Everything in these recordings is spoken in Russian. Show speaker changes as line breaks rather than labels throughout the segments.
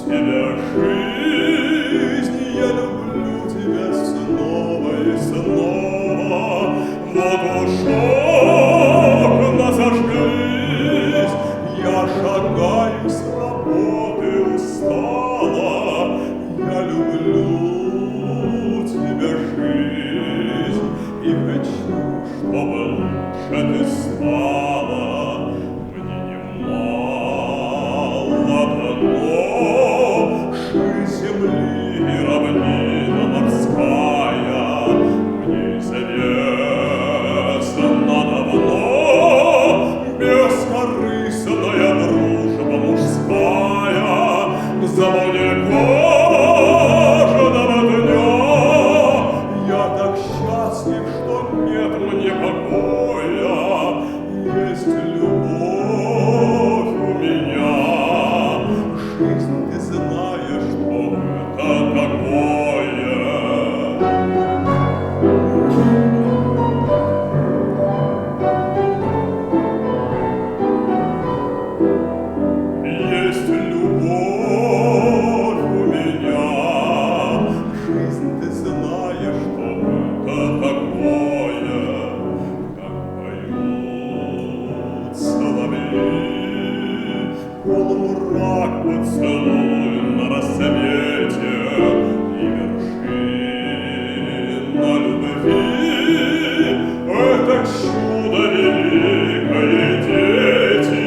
тебя, жизнь, я люблю тебя снова и снова. Вот уж окна зажглись, я шагаю с работы устала. Я люблю тебя, жизнь, и хочу, чтобы лучше ты стала. Мне немало дано земли и равнина морская. Мне известна давно бескорыстная дружба мужская. За мне кожаного дня я так счастлив, что нет мне покоя. Есть любовь у меня. Жизнь, ты знаешь, что это такое. Есть любовь у меня. Жизнь, ты знаешь, что это такое. Как поют соловьи, полумрак поцелуй на рассвете и вершина любви. Это чудо великое, дети,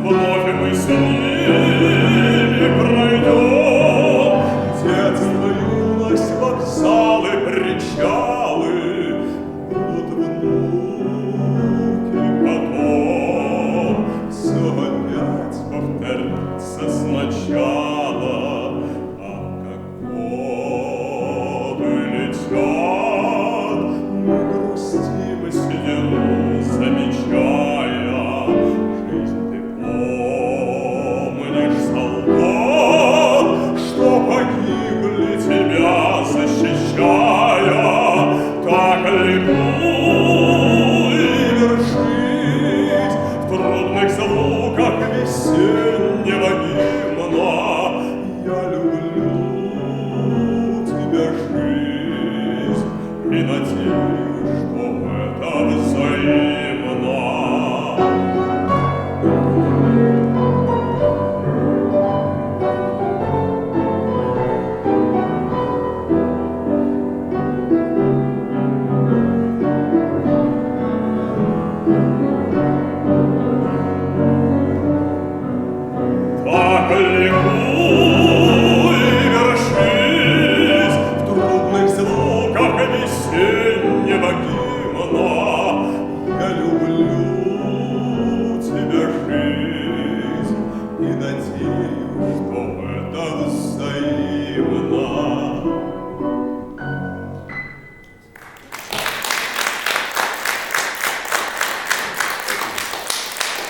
вновь мы с ними пройдем. Детство, юность, вокзалы, причалы, будут внуки потом. Все опять повторится сначала.